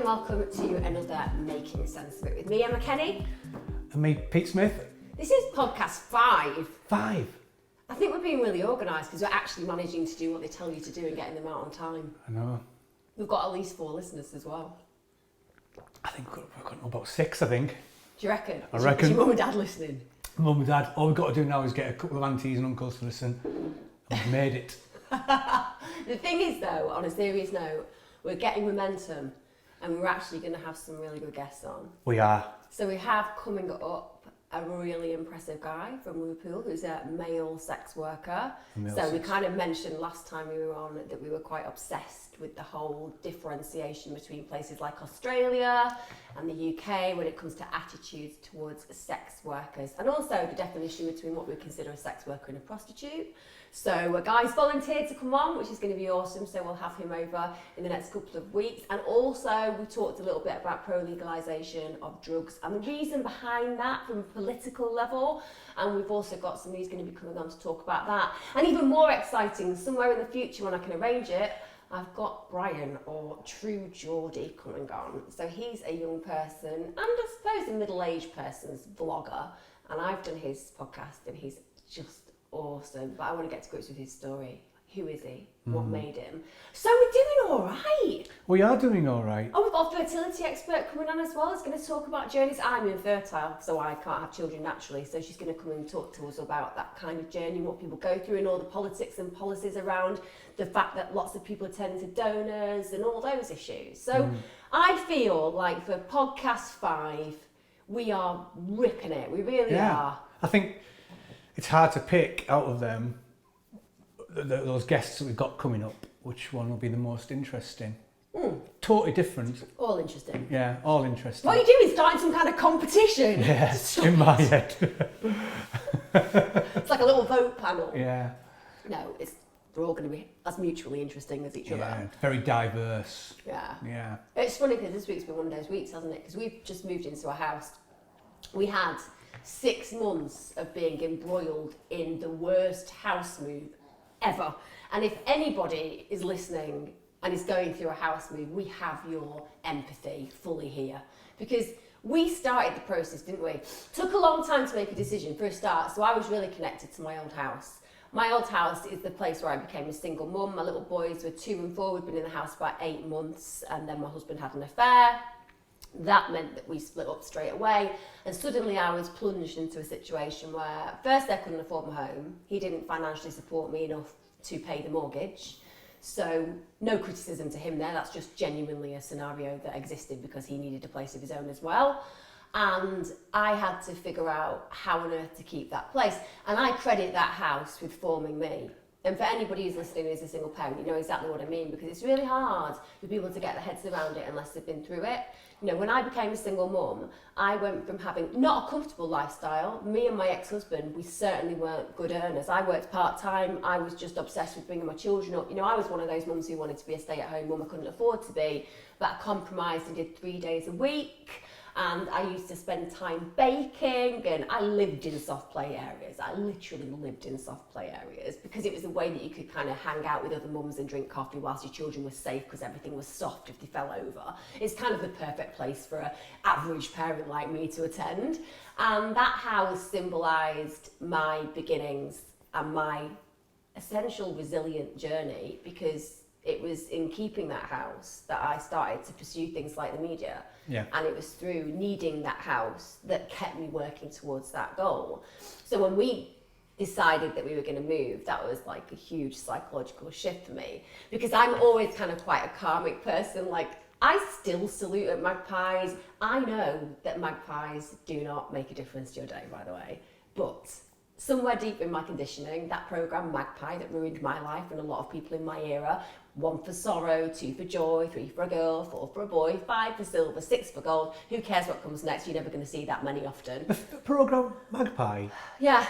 welcome to another Making Sense of It with me, Emma Kenny. And me, Pete Smith. This is podcast 5. 5? I think we're being really organised because we're actually managing to do what they tell you to do and getting them out on time. I know. We've got at least 4 listeners as well. I think we've got about 6, I think. Do you reckon? I reckon. Is your mum and dad listening? Mum and Dad, all we've got to do now is get a couple of aunties and uncles to listen. And we've made it. The thing is though, on a serious note, we're getting momentum and we're actually going to have some really good guests on. We are. So we have coming up a really impressive guy from Liverpool who's a male sex worker. We kind of mentioned last time we were on that we were quite obsessed with the whole differentiation between places like Australia and the UK when it comes to attitudes towards sex workers, and also the definition between what we consider a sex worker and a prostitute. So a guy's volunteered to come on, which is going to be awesome, so we'll have him over in the next couple of weeks. And also we talked a little bit about pro-legalisation of drugs and the reason behind that from a political level, and we've also got somebody who's going to be coming on to talk about that. And even more exciting, somewhere in the future when I can arrange it, I've got Brian, or True Geordie, coming on. So he's a young person and I suppose a middle-aged person's vlogger, and I've done his podcast and he's just awesome, but I want to get to grips with his story. Who is he? What made him? So we're doing all right. We are doing all right. Oh, we've got a fertility expert coming on as well. He's going to talk about journeys. I'm infertile, so I can't have children naturally. So she's going to come and talk to us about that kind of journey, what people go through, and all the politics and policies around the fact that lots of people are turning to donors and all those issues. So I feel like for podcast 5, we are ripping it. We really are. I think it's hard to pick out of them those guests that we've got coming up, which one will be the most interesting. Totally different. All interesting. Yeah, all interesting. What are you doing? Starting some kind of competition? Yeah, in my head. It's like a little vote panel. Yeah. No, we're all going to be as mutually interesting as each Yeah, other. very diverse. Yeah. Yeah. It's funny because this week's been one of those weeks, hasn't it? Because we've just moved into a house. We had 6 months of being embroiled in the worst house move ever. And if anybody is listening and is going through a house move, we have your empathy fully here. Because we started the process, didn't we? Took a long time to make a decision for a start, so I was really connected to my old house. My old house is the place where I became a single mum. My little boys were 2 and 4. We'd been in the house about 8 months, and then my husband had an affair. That meant that we split up straight away, and suddenly I was plunged into a situation where first I couldn't afford my home. He didn't financially support me enough to pay the mortgage, so no criticism to him there. That's just genuinely a scenario that existed because he needed a place of his own as well, and I had to figure out how on earth to keep that place, and I credit that house with forming me. And for anybody who's listening who's a single parent, you know exactly what I mean, because it's really hard for people to get their heads around it unless they've been through it. You know, when I became a single mum, I went from having not a comfortable lifestyle. Me and my ex-husband, we certainly weren't good earners. I worked part-time. I was just obsessed with bringing my children up. You know, I was one of those mums who wanted to be a stay-at-home mum. I couldn't afford to be, but I compromised and did 3 days a week. And I used to spend time baking, and I lived in soft play areas. I literally lived in soft play areas because it was a way that you could kind of hang out with other mums and drink coffee whilst your children were safe because everything was soft if they fell over. It's kind of the perfect place for an average parent like me to attend. And that house symbolised my beginnings and my essential resilient journey, because it was in keeping that house that I started to pursue things like the media. Yeah. And it was through needing that house that kept me working towards that goal. So when we decided that we were going to move, that was like a huge psychological shift for me, because I'm always kind of quite a karmic person. Like, I still salute at magpies. I know that magpies do not make a difference to your day, by the way, but somewhere deep in my conditioning, that programme Magpie that ruined my life and a lot of people in my era, 1 for sorrow, 2 for joy, 3 for a girl, 4 for a boy, 5 for silver, 6 for gold. Who cares what comes next? You're never going to see that many often. The programme Magpie? Yeah.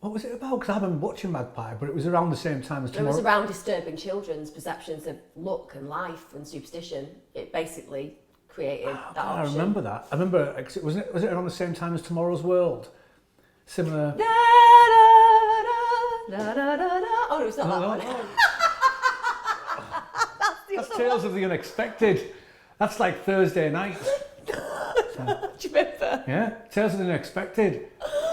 What was it about? Because I've been watching Magpie, but it was around the same time as Tomorrow. It was around disturbing children's perceptions of luck and life and superstition. It basically created that option. I remember that. I remember, was it around the same time as Tomorrow's World? Similar. Da, da, da, da, da, da. Oh, no, it's not that one. That's Tales of the Unexpected. That's like Thursday night. Do you remember? Yeah, Tales of the Unexpected.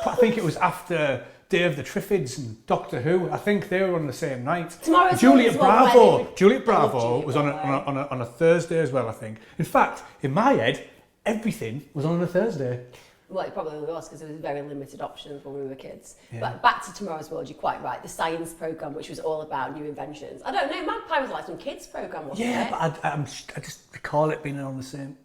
I think it was after Day of the Triffids and Doctor Who. I think they were on the same night. Tomorrow's Juliet Bravo. Juliet love Bravo Juliet was on a Thursday as well, I think. In fact, in my head, everything was on a Thursday. Well, it probably was because there was very limited options when we were kids. Yeah. But back to Tomorrow's World, you're quite right. The science programme, which was all about new inventions. I don't know, Magpie was like some kids' programme, wasn't it? Yeah, but I just recall it being on the same.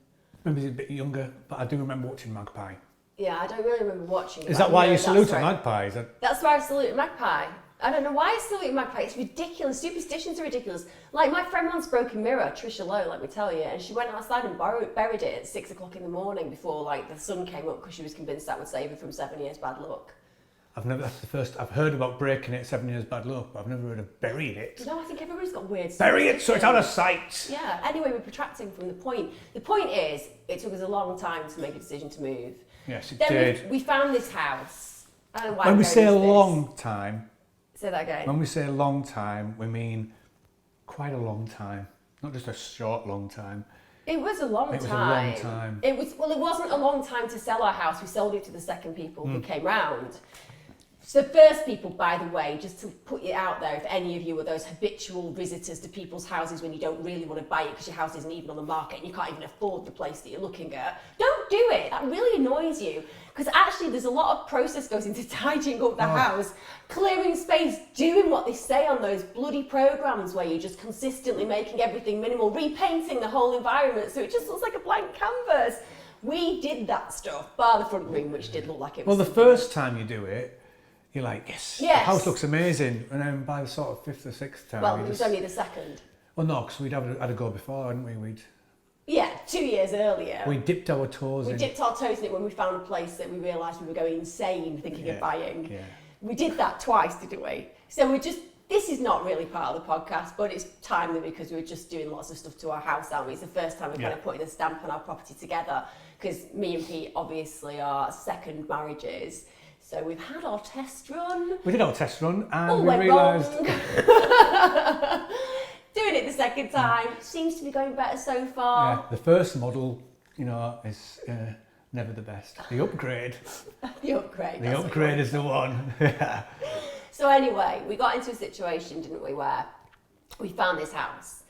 Maybe a bit younger, but I do remember watching Magpie. Yeah, I don't really remember watching it. Is that why you salute a magpie? That's why I salute a magpie. I don't know why I salute a magpie. It's ridiculous. Superstitions are ridiculous. Like my friend once broke a mirror, Trisha Lowe, let me tell you, and she went outside and buried it at 6 o'clock in the morning before like the sun came up because she was convinced that would save her from 7 years bad luck. That's the first I've heard about breaking it, 7 years bad luck, but I've never heard of burying it. No, I think everybody's got weird Bury it so it's out of sight. Yeah. Anyway, we're protracting from the point. The point is, it took us a long time to make a decision to move. Yes, it Then did. we found this house. I don't know why. When I'm we going say a into this. long time, Say that again. when we say a long time, we mean quite a long time, not just a short long time. It was a long It was a time. long time. It wasn't a long time to sell our house. We sold it to the second people who came round. So the first people, by the way, just to put it out there, if any of you are those habitual visitors to people's houses when you don't really want to buy it because your house isn't even on the market and you can't even afford the place that you're looking at, don't do it. That really annoys you. Because actually there's a lot of process goes into tidying up the house, clearing space, doing what they say on those bloody programmes where you're just consistently making everything minimal, repainting the whole environment so it just looks like a blank canvas. We did that stuff, bar the front room, which did look like it was. Well, the first time you do it, you're like, yes, the Yes. house looks amazing. And then by the sort of fifth or sixth time, Well, you it was just... only the second. Well, no, because we'd had a go before, hadn't we? Yeah, 2 years earlier. We dipped our toes We in. dipped our toes in it when we found a place that we realised we were going insane thinking of buying. Yeah. We did that twice, didn't we? So this is not really part of the podcast, but it's timely because we were just doing lots of stuff to our house, aren't we? It's the first time we're kind of putting a stamp on our property together because me and Pete obviously are second marriages. So we've had our test run. We did our test run and All we went realised... wrong. Doing it the second time. Seems to be going better so far. Yeah, the first model, is never the best. The upgrade. The upgrade. The upgrade is the one. So anyway, we got into a situation, didn't we, where we found this house.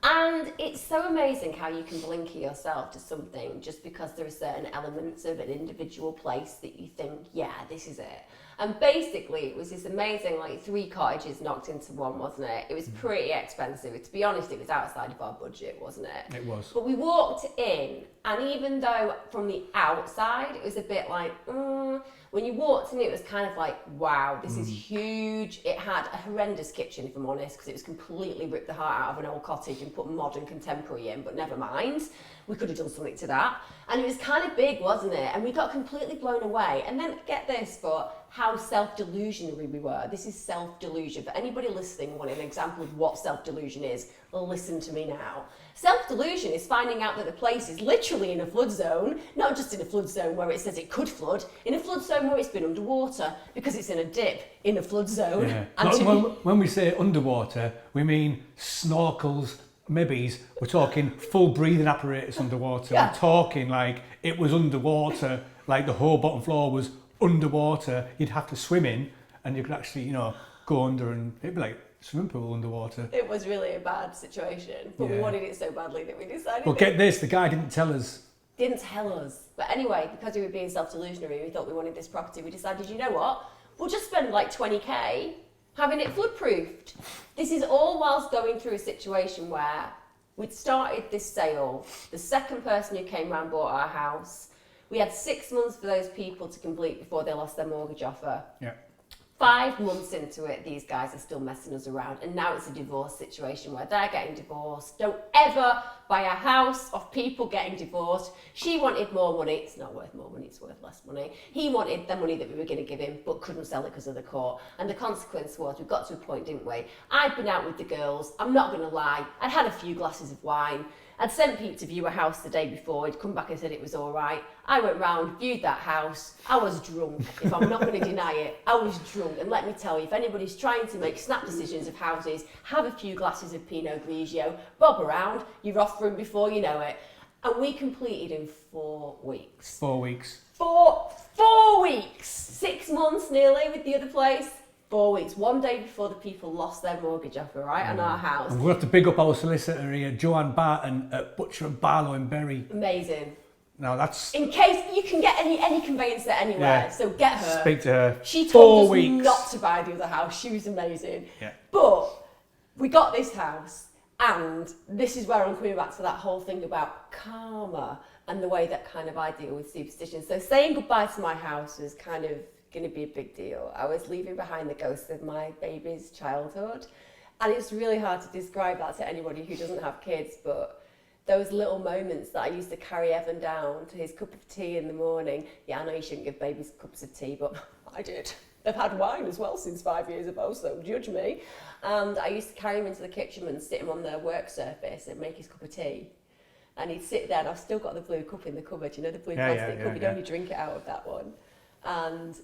And it's so amazing how you can blinker yourself to something just because there are certain elements of an individual place that you think, yeah, this is it. And basically, it was this amazing, 3 cottages knocked into one, wasn't it? It was pretty expensive. To be honest, it was outside of our budget, wasn't it? It was. But we walked in, and even though from the outside, it was a bit like, when you walked in, it was kind of like, wow, this is huge. It had a horrendous kitchen, if I'm honest, because it was completely ripped the heart out of an old cottage and put modern contemporary in, but never mind. We could have done something to that. And it was kind of big, wasn't it? And we got completely blown away. And then, get this, but how self-delusionary we were. This is self-delusion. For anybody listening wanting an example of what self-delusion is, listen to me now. Self-delusion is finding out that the place is literally in a flood zone, not just in a flood zone where it says it could flood, in a flood zone where it's been underwater because it's in a dip in a flood zone. Yeah. And When we say underwater, we mean snorkels, mibbies. We're talking full breathing apparatus underwater. Yeah. We're talking like it was underwater, like the whole bottom floor was underwater. You'd have to swim in and you could actually, go under and it'd be like a swimming pool underwater. it was really a bad situation, but we Yeah. wanted it so badly that we decided But get this, the guy didn't tell us. didn't tell us. But anyway, because we were being self-delusionary, we thought we wanted this property. We decided, you know what? We'll just spend like 20k having it flood-proofed. This is all whilst going through a situation where we'd started this sale. The second person who came round bought our house. We had 6 months for those people to complete before they lost their mortgage offer. Yeah. 5 months into it, these guys are still messing us around, and now it's a divorce situation where they're getting divorced. Don't ever buy a house off people getting divorced. She wanted more money. It's not worth more money, it's worth less money. He wanted the money that we were going to give him, but couldn't sell it because of the court. And the consequence was, we got to a point, didn't we? I'd been out with the girls. I'm not going to lie. I'd had a few glasses of wine. I'd sent Pete to view a house the day before. He'd come back and said it was all right. I went round, viewed that house. I was drunk, if I'm not going to deny it. I was drunk. And let me tell you, if anybody's trying to make snap decisions of houses, have a few glasses of Pinot Grigio, bob around, you're off room before you know it. And we completed in 4 weeks. 4 weeks. 4 weeks! 6 months nearly with the other place. 4 weeks. One day before the people lost their mortgage offer, right, on our house. And we'll have to big up our solicitor here, Joanne Barton at Butcher and Barlow in Bury. Amazing. Now that's... In case you can get any conveyancer anywhere, so get her. Speak to her. She told 4 us weeks. not to buy the other house. She was amazing. Yeah. But we got this house, and this is where I'm coming back to that whole thing about karma and the way that kind of I deal with superstition. So saying goodbye to my house was kind of going to be a big deal. I was leaving behind the ghosts of my baby's childhood, and it's really hard to describe that to anybody who doesn't have kids, but those little moments that I used to carry Evan down to his cup of tea in the morning. Yeah, I know you shouldn't give babies cups of tea, but I did. They've had wine as well since 5 years ago, so don't judge me. And I used to carry him into the kitchen and sit him on the work surface and make his cup of tea. And he'd sit there, and I've still got the blue cup in the cupboard, you know, the blue plastic cup, you'd only drink it out of that one. And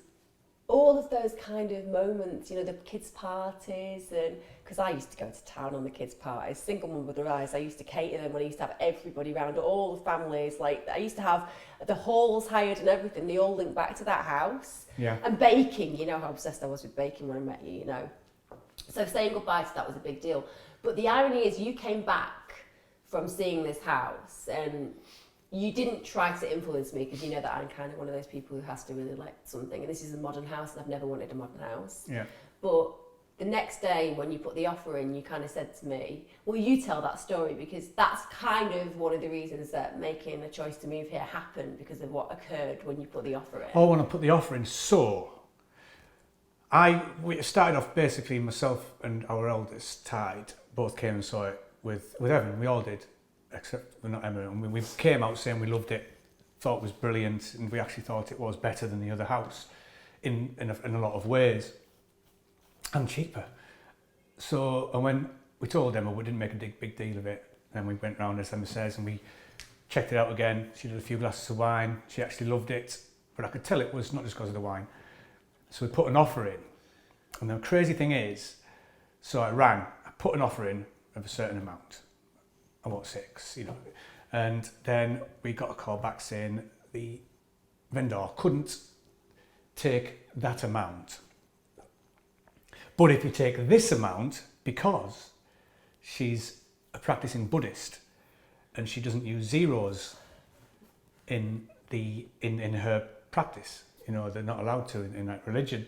all of those kind of moments, you know, the kids' parties, and because I used to go to town on the kids' parties, single mum with her eyes, I used to cater them when I used to have everybody around, all the families, like I used to have the halls hired and everything, they all linked back to that house. Yeah. And baking, you know how obsessed I was with baking when I met you, you know. So saying goodbye to that was a big deal. But the irony is you came back from seeing this house and you didn't try to influence me because you know that I'm kind of one of those people who has to really like something, and this is a modern house and I've never wanted a modern house. Yeah. But the next day when you put the offer in, you kind of said to me, well, you tell that story, because that's kind of one of the reasons that making a choice to move here happened, because of what occurred when you put the offer in. Oh, when I put the offer in, so we started off basically myself and our eldest, Tide, both came and saw it with Evan. We all did, except we're not Emma. And we came out saying we loved it, thought it was brilliant, and we actually thought it was better than the other house in a lot of ways, and cheaper. So, and when we told Emma, we didn't make a big deal of it. Then we went round, as Emma says, and we checked it out again. She did a few glasses of wine. She actually loved it, but I could tell it was not just because of the wine. So we put an offer in, and the crazy thing is, so I put an offer in of a certain amount, about 6, you know, and then we got a call back saying the vendor couldn't take that amount. But if you take this amount, because she's a practicing Buddhist and she doesn't use zeros in her practice, you know, they're not allowed to in that religion.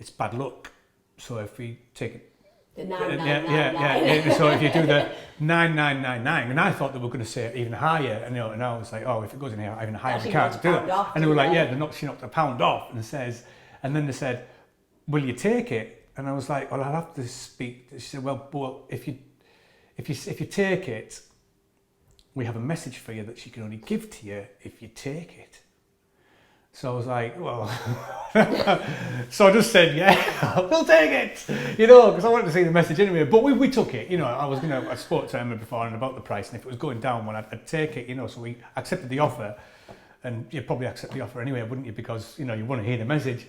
It's bad luck. So if we take it, the 9999. So if you do the 9999, and I thought they were going to say it even higher, and and I was like, oh, if it goes in here even higher, we can't do that. And they were like, she knocked a pound off, and then they said, will you take it? And I was like, well, I'll have to speak. She said, well, if you take it, we have a message for you that she can only give to you if you take it. So I was like, well, so I just said, yeah, we'll take it, because I wanted to see the message anyway. But we took it, I spoke to Emma before and about the price, and if it was going down, well, I'd take it, so we accepted the offer, and you'd probably accept the offer anyway, wouldn't you? Because, you want to hear the message.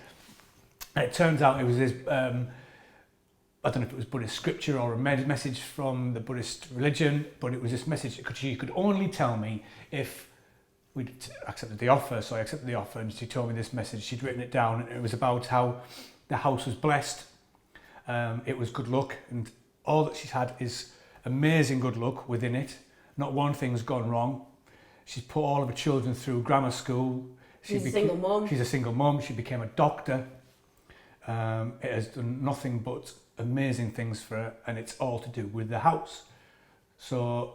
And it turns out it was this, I don't know if it was Buddhist scripture or a message from the Buddhist religion, but it was this message that she could only tell me if we'd accepted the offer. So I accepted the offer, and she told me this message. She'd written it down, and it was about how the house was blessed. It was good luck, and all that she's had is amazing good luck within it. Not one thing's gone wrong. She's put all of her children through grammar school. She's a single mum. She's a single mum. She became a doctor. It has done nothing but amazing things for her, and it's all to do with the house. So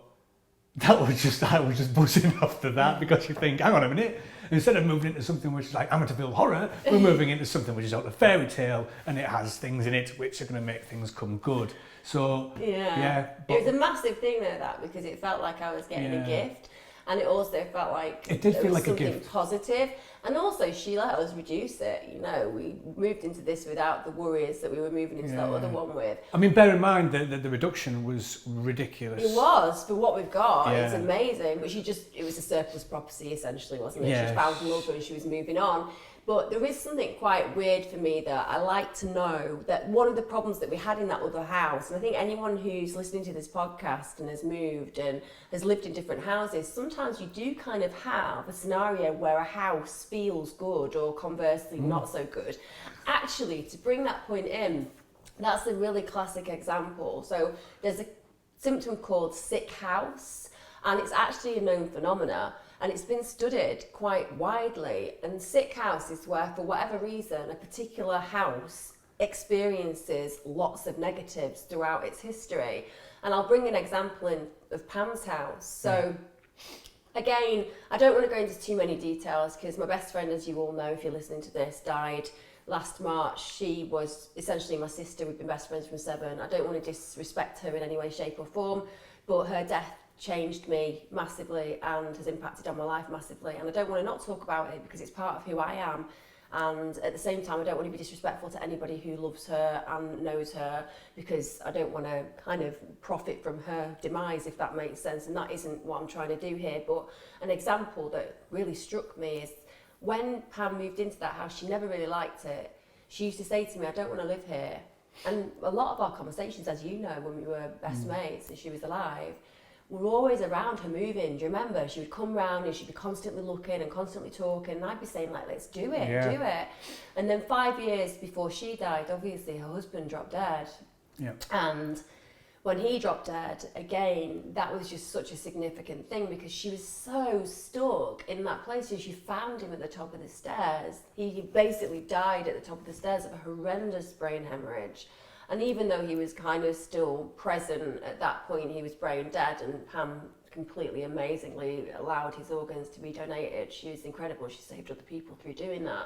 I was just buzzing after that, because you think, hang on a minute, instead of moving into something which is like Amityville horror, we're moving into something which is out of fairy tale, and it has things in it which are going to make things come good. So it was a massive thing though, that, because it felt like I was getting a gift, and it also felt like it did feel like something a gift. Positive. And also she let us reduce it, we moved into this without the worries that we were moving into that other one with. I mean, bear in mind that the reduction was ridiculous. It was, for what we've got, it's amazing, but it was a surplus property essentially, wasn't it? Yeah. She found love and she was moving on. But there is something quite weird for me that I like to know, that one of the problems that we had in that other house, and I think anyone who's listening to this podcast and has moved and has lived in different houses, sometimes you do kind of have a scenario where a house feels good or conversely not so good. Actually, to bring that point in, that's a really classic example. So there's a symptom called sick house, and it's actually a known phenomena. And it's been studied quite widely. And sick house is where, for whatever reason, a particular house experiences lots of negatives throughout its history. And I'll bring an example in of Pam's house. So again, I don't want to go into too many details because my best friend, as you all know, if you're listening to this, died last March. She was essentially my sister. We've been best friends from 7. I don't want to disrespect her in any way, shape or form, but her death changed me massively and has impacted on my life massively, and I don't want to not talk about it because it's part of who I am, and at the same time I don't want to be disrespectful to anybody who loves her and knows her, because I don't want to kind of profit from her demise, if that makes sense, and that isn't what I'm trying to do here. But an example that really struck me is when Pam moved into that house, she never really liked it. She used to say to me, I don't want to live here. And a lot of our conversations, as you know, when we were best mates and she was alive, we were always around her moving. Do you remember? She would come round and she'd be constantly looking and constantly talking, and I'd be saying like, let's do it, do it. And then 5 years before she died, obviously her husband dropped dead. Yeah. And when he dropped dead, again, that was just such a significant thing because she was so stuck in that place, and she found him at the top of the stairs. He basically died at the top of the stairs of a horrendous brain hemorrhage. And even though he was kind of still present at that point, he was brain dead, and Pam completely amazingly allowed his organs to be donated. She was incredible. She saved other people through doing that.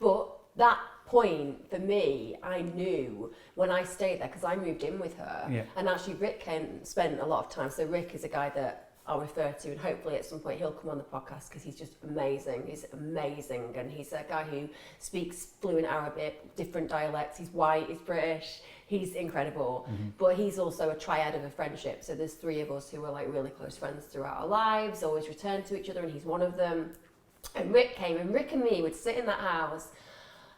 But that point, for me, I knew when I stayed there, because I moved in with her, and actually Rick spent a lot of time. So Rick is a guy that I'll refer to, and hopefully at some point he'll come on the podcast because he's just amazing. He's amazing, and he's a guy who speaks fluent Arabic, different dialects. He's white, he's British. He's incredible, but he's also a triad of a friendship. So there's 3 of us who are like really close friends throughout our lives, always return to each other, and he's one of them. And Rick came, and Rick and me would sit in that house,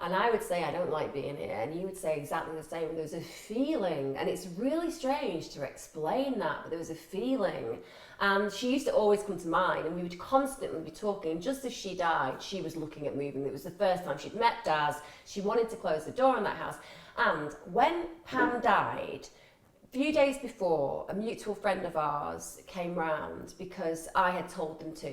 and I would say, I don't like being here, and he would say exactly the same. There was a feeling, and it's really strange to explain that, but there was a feeling. And she used to always come to mind, and we would constantly be talking. Just as she died, she was looking at moving. It was the first time she'd met Daz. She wanted to close the door on that house. And when Pam died, a few days before, a mutual friend of ours came round because I had told them to.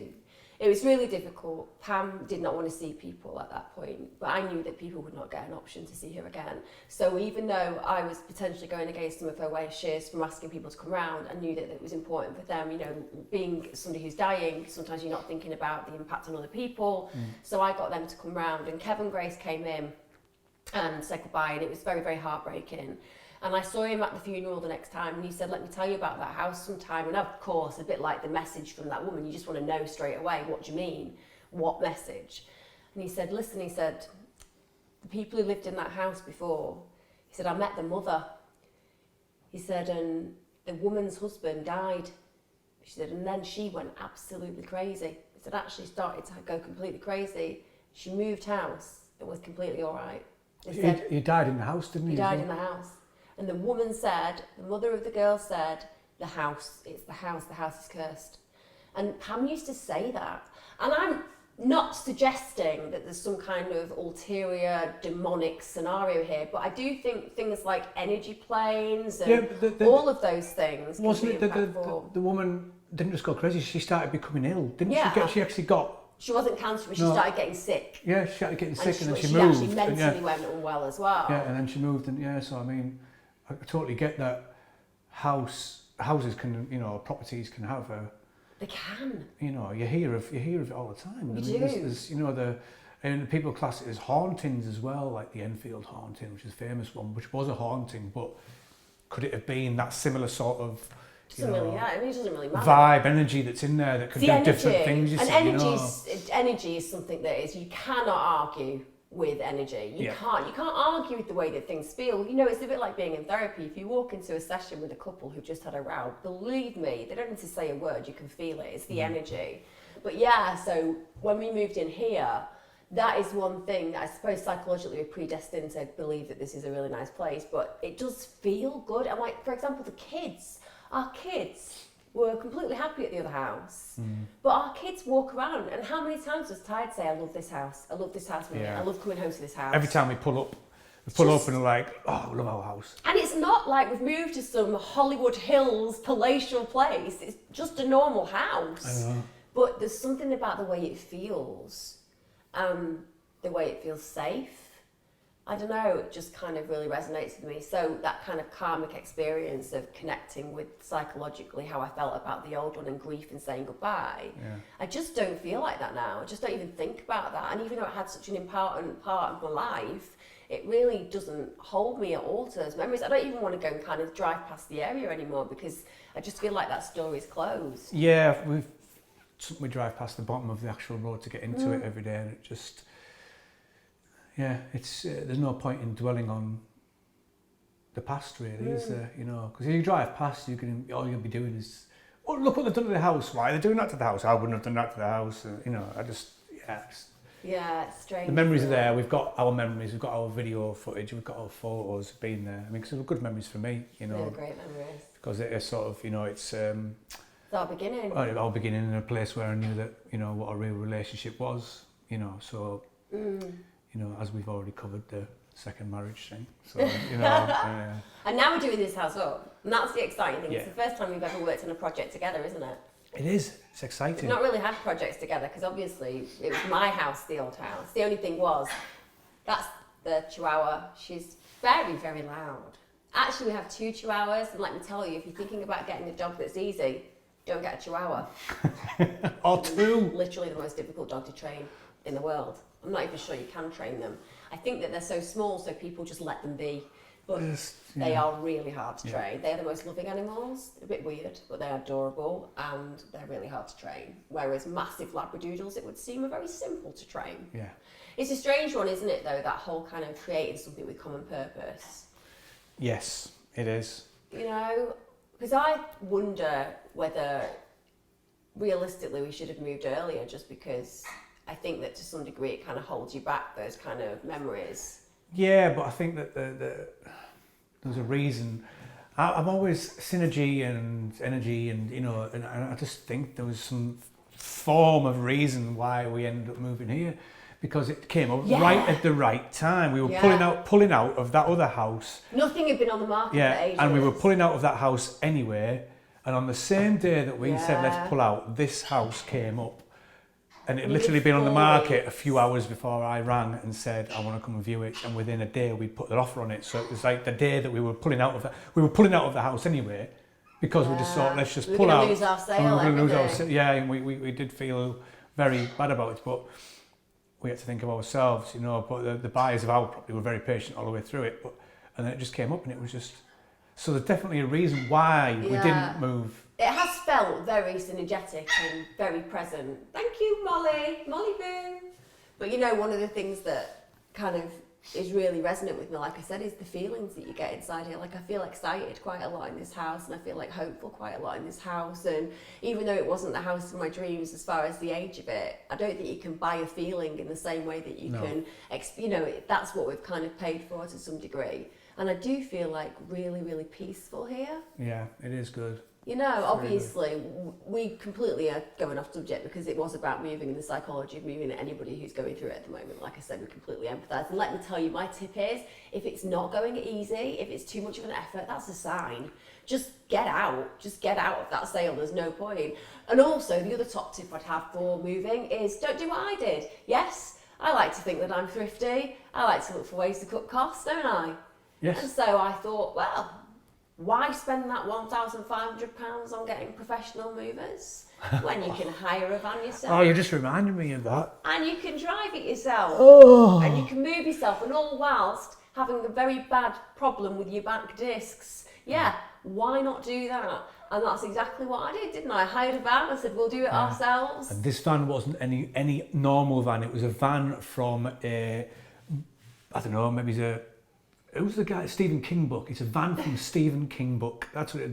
It was really difficult. Pam did not want to see people at that point, but I knew that people would not get an option to see her again. So even though I was potentially going against some of her wishes from asking people to come round, I knew that it was important for them. You know, being somebody who's dying, sometimes you're not thinking about the impact on other people. So I got them to come round, and Kevin Grace came in and said goodbye, and it was very, very heartbreaking. And I saw him at the funeral the next time, and he said, let me tell you about that house sometime. And of course, a bit like the message from that woman, you just want to know straight away, what do you mean? What message? And he said, listen, he said, the people who lived in that house before, he said, I met the mother. He said, and the woman's husband died. She said, and then she went absolutely crazy. He said, actually started to go completely crazy. She moved house. It was completely all right. He died in the house, didn't he? He died in the house. And the woman said, the mother of the girl said, the house is cursed. And Pam used to say that. And I'm not suggesting that there's some kind of ulterior demonic scenario here, but I do think things like energy planes and all of those things. Wasn't it that the woman didn't just go crazy, she started becoming ill, didn't she? She actually got... She wasn't cancer, but she started getting sick. Yeah, she started getting sick, and then she moved. She actually mentally went unwell as well. Yeah, and then she moved, and so I mean, I totally get that houses can, properties can have a... They can. You hear of it all the time. You do. There's and people class it as hauntings as well, like the Enfield haunting, which is a famous one, which was a haunting, but could it have been that similar sort of... it doesn't really matter. Vibe, energy that's in there that could do different things. Energy is something that is, you cannot argue with energy. You can't argue with the way that things feel. It's a bit like being in therapy. If you walk into a session with a couple who just had a row, believe me, they don't need to say a word. You can feel it. It's the energy. But so when we moved in here, that is one thing that I suppose psychologically we're predestined to believe that this is a really nice place, but it does feel good. And like, for example, our kids were completely happy at the other house, but our kids walk around, and how many times does Tide say, I love this house, I love coming home to this house. Every time we pull up and we're like, oh, I love our house. And it's not like we've moved to some Hollywood Hills palatial place, it's just a normal house. I know. But there's something about the way it feels, the way it feels safe. I don't know, it just kind of really resonates with me. So that kind of karmic experience of connecting with psychologically how I felt about the old one and grief and saying goodbye, I just don't feel like that now. I just don't even think about that. And even though it had such an important part of my life, it really doesn't hold me at all to those memories. I don't even want to go and kind of drive past the area anymore because I just feel like that story's closed. Yeah, we drive past the bottom of the actual road to get into it every day, and it just, it's there's no point in dwelling on the past, really, is there? You know, because if you drive past, all you're gonna be doing is, oh, look what they've done to the house. Why are they doing that to the house? I wouldn't have done that to the house. You know, It's strange. The memories are there. We've got our memories. We've got our video footage. We've got our photos of being there. I mean, because they're good memories for me. You know, they're great memories. Because it's sort of, you know, it's our beginning. Our beginning in a place where I knew that, you know, what a real relationship was. You know, so you know, as we've already covered the second marriage thing. So you know. And now we're doing this house up, and that's the exciting thing. Yeah. It's the first time we've ever worked on a project together, isn't it? It is. It's exciting. We've not really had projects together because obviously it was my house, the old house. The only thing was, that's the Chihuahua. She's very, very loud. Actually, we have 2 Chihuahuas, and let me tell you, if you're thinking about getting a dog that's easy, don't get a Chihuahua. Or 2. Literally the most difficult dog to train in the world. I'm not even sure you can train them. I think that they're so small, so people just let them be. But they are really hard to train. They're the most loving animals. They're a bit weird, but they're adorable, and they're really hard to train. Whereas massive Labradoodles, it would seem, are very simple to train. Yeah. It's a strange one, isn't it, though, that whole kind of creating something with common purpose. Yes, it is. You know, because I wonder whether realistically we should have moved earlier, just because I think that to some degree it kind of holds you back, those kind of memories. Yeah, but I think that there's a reason. I'm always synergy and energy, and you know, and I just think there was some form of reason why we ended up moving here, because it came up right at the right time. We were pulling out of that other house. Nothing had been on the market for ages. And we were pulling out of that house anyway. And on the same day that we said let's pull out, this house came up. And it had literally been on the market a few hours before I rang and said, I want to come and view it. And within a day, we put an offer on it. So it was like the day that we were pulling out of the house anyway, because we just thought, let's just pull out. We were going to lose our sale, and we did feel very bad about it, but we had to think of ourselves, you know. But the buyers of our property were very patient all the way through it. And then it just came up, and it was just... So there's definitely a reason why we didn't move. It has felt very synergetic and very present. Thank you, Molly Boo. But you know, one of the things that kind of is really resonant with me, like I said, is the feelings that you get inside here. Like, I feel excited quite a lot in this house, and I feel like hopeful quite a lot in this house. And even though it wasn't the house of my dreams as far as the age of it, I don't think you can buy a feeling in the same way that you can, you know, that's what we've kind of paid for to some degree. And I do feel like really, really peaceful here. Yeah, it is good. You know, obviously, we completely are going off subject because it was about moving and the psychology of moving, and anybody who's going through it at the moment, like I said, we completely empathise. And let me tell you, my tip is, if it's not going easy, if it's too much of an effort, that's a sign. Just get out. Just get out of that sale. There's no point. And also, the other top tip I'd have for moving is don't do what I did. Yes, I like to think that I'm thrifty. I like to look for ways to cut costs, don't I? Yes. And so I thought, well, why spend that £1,500 on getting professional movers when you can hire a van yourself? Oh, you just reminded me of that. And you can drive it yourself. Oh. And you can move yourself, and all whilst having a very bad problem with your back discs. Yeah, why not do that? And that's exactly what I did, didn't I? I hired a van. I said, we'll do it ourselves. And this van wasn't any normal van. It was a van from I don't know, maybe who's the guy? Stephen King book. It's a van from Stephen King book. That's what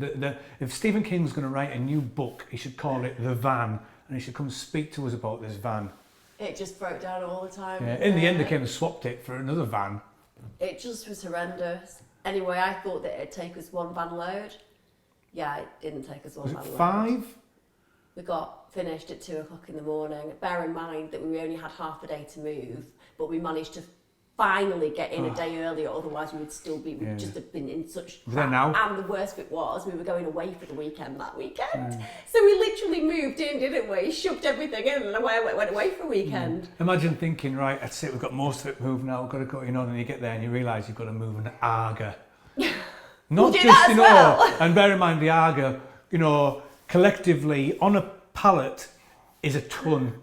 if Stephen King's going to write a new book, he should call it The Van, and he should come speak to us about this van. It just broke down all the time. Yeah. In the end, they came and swapped it for another van. It just was horrendous. Anyway, I thought that it'd take us one van load. Yeah, it didn't take us one van load. Was it 5? We got finished at 2 o'clock in the morning. Bear in mind that we only had half a day to move, but we managed to finally get in a day earlier, otherwise we would still be, we'd just have been in such crap. And the worst bit was, we were going away for the weekend that weekend. So we literally moved in, didn't we? Shoved everything in and away, went away for a weekend. Imagine thinking, right, that's it, we've got most of it moved now, we've got to go, and then you get there and you realise you've got to move an Arga. Not just, and bear in mind the Arga, collectively on a pallet is a ton.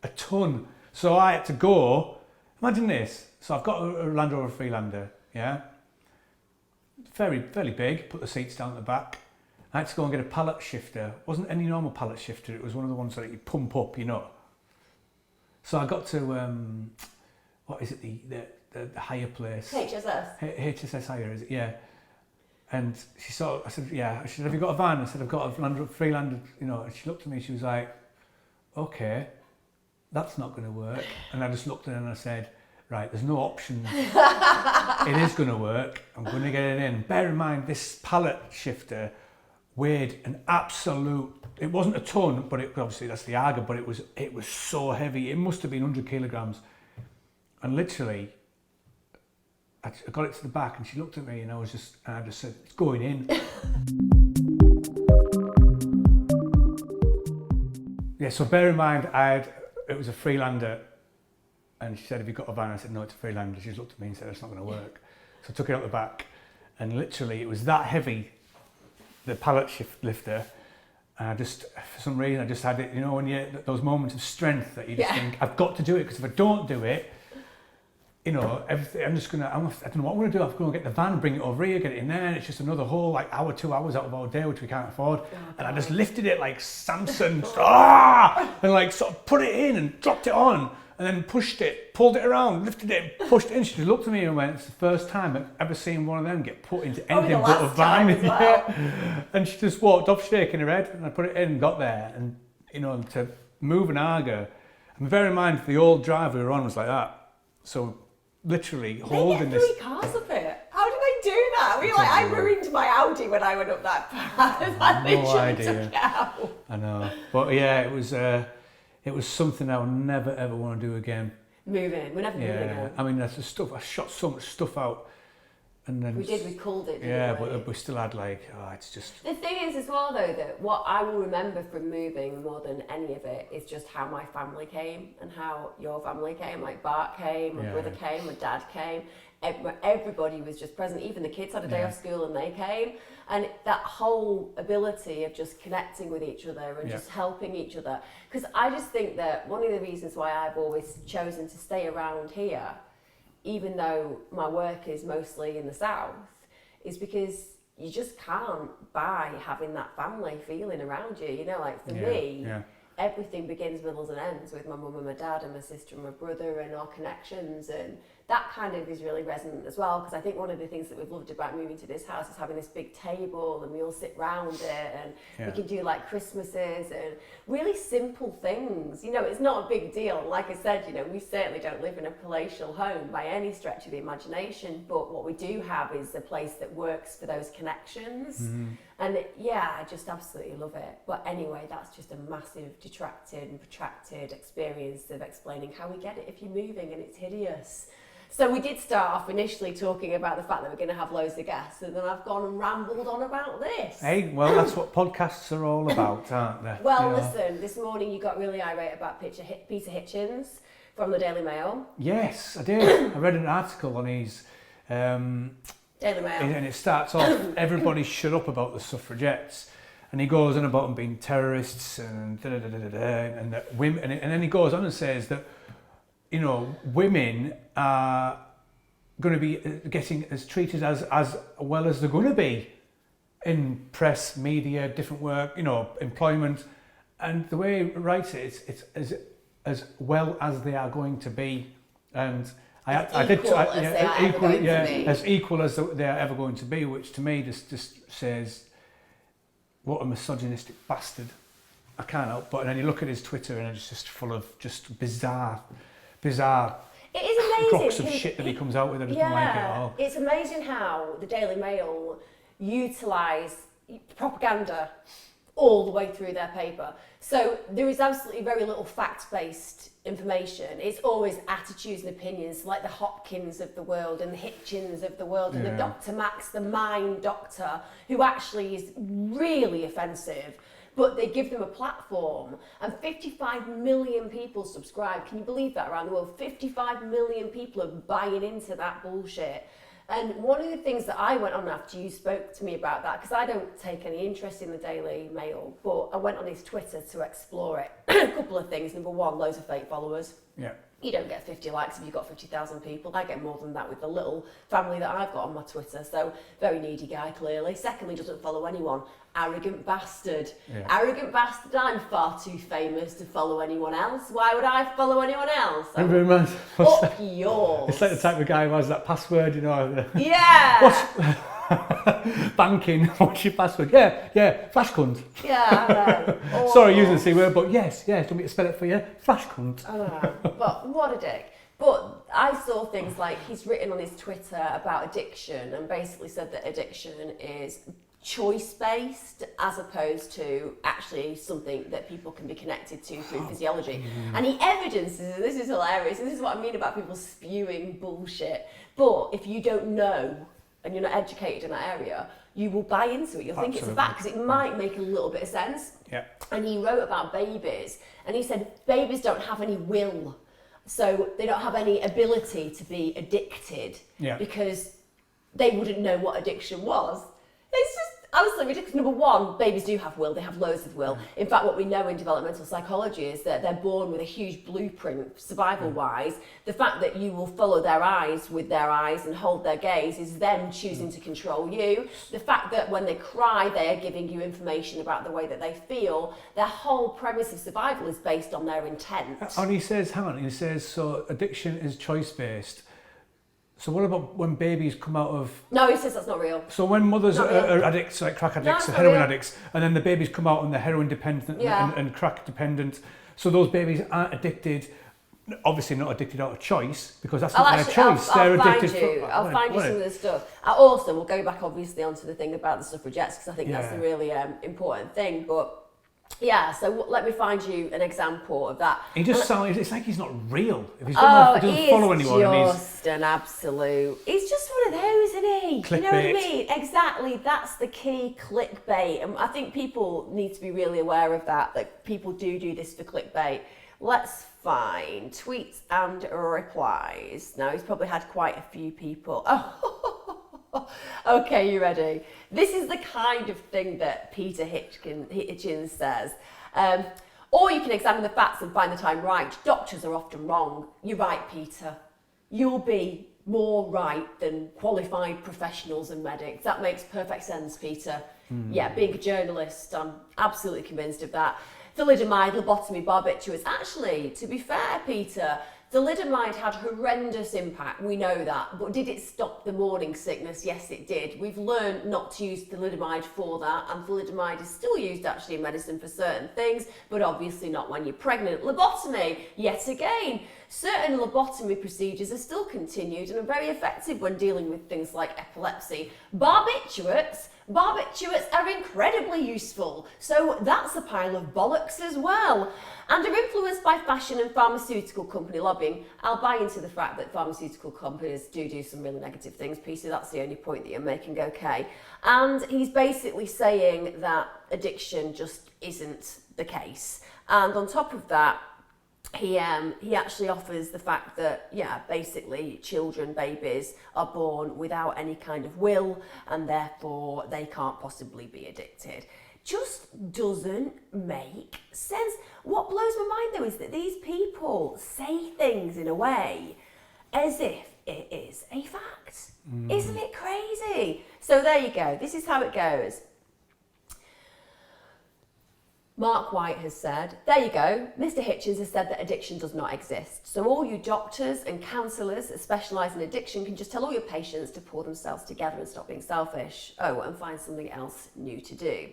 A ton. So I had to go, imagine this. So I've got a Land Rover Freelander, yeah? Fairly big, put the seats down at the back. I had to go and get a pallet shifter. It wasn't any normal pallet shifter, it was one of the ones that you pump up, So I got to, what is it, the hire place? HSS Hire, is it? Yeah. And I said, yeah. She said, have you got a van? I said, I've got a Freelander, And she looked at me, she was like, okay, that's not going to work. And I just looked at her and I said, right, there's no options. It is going to work. I'm going to get it in. Bear in mind, this pallet shifter weighed an absolute, it wasn't a ton, but obviously that's the Arga, but it was so heavy. It must have been 100 kilograms. And literally, I got it to the back and she looked at me and I just said, it's going in. Yeah, so bear in mind, it was a Freelander and she said, have you got a van? I said, no, it's a Freelander. She just looked at me and said, it's not going to work. So I took it out the back and literally it was that heavy, the pallet lifter. And I just, for some reason, I just had it, when those moments of strength that you just think, I've got to do it, because if I don't do it, everything, I don't know what I'm going to do. I'm going to get the van, bring it over here, get it in there, and it's just another whole hour, 2 hours out of our day, which we can't afford. And I just lifted it like Samson, and sort of put it in and dropped it on, and then pushed it, pulled it around, lifted it, pushed it in. She just looked at me and went, it's the first time I've ever seen one of them get put into anything but a van. Well. And she just walked off shaking her head, and I put it in and got there. And, to move an Arga, and bear in mind, the old drive we were on was like that. So, literally holding this. 3 cars of it. How did they do that? I ruined my Audi when I went up that path. No idea. I know, but yeah, it was something I would never ever want to do again. Moving, we're never moving again. I mean, that's the stuff. I shot so much stuff out, and then we culled it. But we still had it's just. The thing is, as well, though, that what I will remember from moving more than any of it is just how my family came and how your family came. Like Bart came, my brother came, my dad came. Everybody was just present. Even the kids had a day off school and they came. And that whole ability of just connecting with each other and just helping each other. Because I just think that one of the reasons why I've always chosen to stay around here, even though my work is mostly in the south, is because you just can't buy having that family feeling around you. For me, everything begins, middles and ends with my mum and my dad and my sister and my brother and our connections, and that kind of is really resonant as well, because I think one of the things that we've loved about moving to this house is having this big table and we all sit round it and we can do Christmases and really simple things. It's not a big deal. Like I said, we certainly don't live in a palatial home by any stretch of the imagination, but what we do have is a place that works for those connections. And I just absolutely love it. But anyway, that's just a massive detracted and protracted experience of explaining how we get it if you're moving and it's hideous. So we did start off initially talking about the fact that we're going to have loads of guests, and then I've gone and rambled on about this. Hey, well, that's what podcasts are all about, aren't they? Well, listen, this morning you got really irate about Peter Hitchens from the Daily Mail. Yes, I did. I read an article on his... Daily Mail. And it starts off, everybody shut up about the suffragettes. And he goes on about them being terrorists and and that women, and then he goes on and says that, women are going to be getting as treated as well as they're going to be in press, media, different work, employment. And the way he writes it, it's as well as they are going to be. And as equal as they are ever going to be, which to me just says, what a misogynistic bastard. I can't help but, and then you look at his Twitter and it's just full of just bizarre It is amazing. crocks of shit that he comes out with. I just don't like it at all. It's amazing how the Daily Mail utilise propaganda all the way through their paper. So there is absolutely very little fact-based information. It's always attitudes and opinions, like the Hopkins of the world and the Hitchens of the world and the Dr. Max, the mind doctor, who actually is really offensive. But they give them a platform, and 55 million people subscribe. Can you believe that around the world? 55 million people are buying into that bullshit. And one of the things that I went on after you spoke to me about that, because I don't take any interest in the Daily Mail, but I went on his Twitter to explore it. A couple of things. Number one, loads of fake followers. Yeah. You don't get 50 likes if you've got 50,000 people. I get more than that with the little family that I've got on my Twitter. So, very needy guy, clearly. Secondly, doesn't follow anyone. Arrogant bastard. Yeah. Arrogant bastard. I'm far too famous to follow anyone else. Why would I follow anyone else? Up yours. It's like the type of guy who has that password, you know. Yeah. Banking, what's your password? Yeah, flash cunt. Yeah, I know. Sorry, using the C word, but yes, do you want me to spell it for you? Flash cunt. I know, but what a dick. But I saw things like he's written on his Twitter about addiction and basically said that addiction is choice-based as opposed to actually something that people can be connected to through physiology. And he evidences, and this is hilarious, and this is what I mean about people spewing bullshit, but if you don't know and you're not educated in that area, you will buy into it. You'll think it's a fact because it might make a little bit of sense. Yeah. And he wrote about babies, and he said babies don't have any will, so they don't have any ability to be addicted because they wouldn't know what addiction was. It's just absolutely ridiculous. Number one, babies do have will. They have loads of will. In fact, what we know in developmental psychology is that they're born with a huge blueprint, survival-wise. The fact that you will follow their eyes with their eyes and hold their gaze is them choosing to control you. The fact that when they cry, they are giving you information about the way that they feel. Their whole premise of survival is based on their intent. And he says, so addiction is choice-based. So what about when babies come out of... No, he says that's not real. So when mothers are addicts, like crack addicts, heroin addicts, and then the babies come out and they're heroin dependent and crack dependent, so those babies aren't addicted, obviously not addicted out of choice, because that's not their choice. They're addicted. I'll find you some of the stuff. Also, we'll go back obviously onto the thing about the suffragettes, because I think that's a really important thing, but... Yeah, so let me find you an example of that. He just sounds, it's like he's not real. If he's doesn't follow anyone. He's just an absolute, he's just one of those, isn't he? Clickbait. You know what I mean? Exactly, that's the key, clickbait. And I think people need to be really aware of that, that people do this for clickbait. Let's find tweets and replies. Now, he's probably had quite a few people. Okay, you ready? This is the kind of thing that Peter Hitchens says. Or you can examine the facts and find that I'm right. Doctors are often wrong. You're right, Peter. You'll be more right than qualified professionals and medics. That makes perfect sense, Peter. Yeah, being a journalist, I'm absolutely convinced of that. Thalidomide, lobotomy, barbiturates. Actually, to be fair, Peter, thalidomide had horrendous impact, we know that, but did it stop the morning sickness? Yes, it did. We've learned not to use thalidomide for that, and thalidomide is still used actually in medicine for certain things, but obviously not when you're pregnant. Lobotomy, yet again, certain lobotomy procedures are still continued and are very effective when dealing with things like epilepsy. Barbiturates are incredibly useful, so that's a pile of bollocks as well. And are influenced by fashion and pharmaceutical company lobbying. I'll buy into the fact that pharmaceutical companies do some really negative things, Peter. That's the only point that you're making, okay. And he's basically saying that addiction just isn't the case. And on top of that, he actually offers the fact that, basically children, babies, are born without any kind of will, and therefore they can't possibly be addicted. Just doesn't make sense. What blows my mind though is that these people say things in a way as if it is a fact. Isn't it crazy? So there you go. This is how it goes. Mark White has said, there you go, Mr. Hitchens has said that addiction does not exist. So all you doctors and counsellors that specialise in addiction can just tell all your patients to pull themselves together and stop being selfish. Oh, and find something else new to do.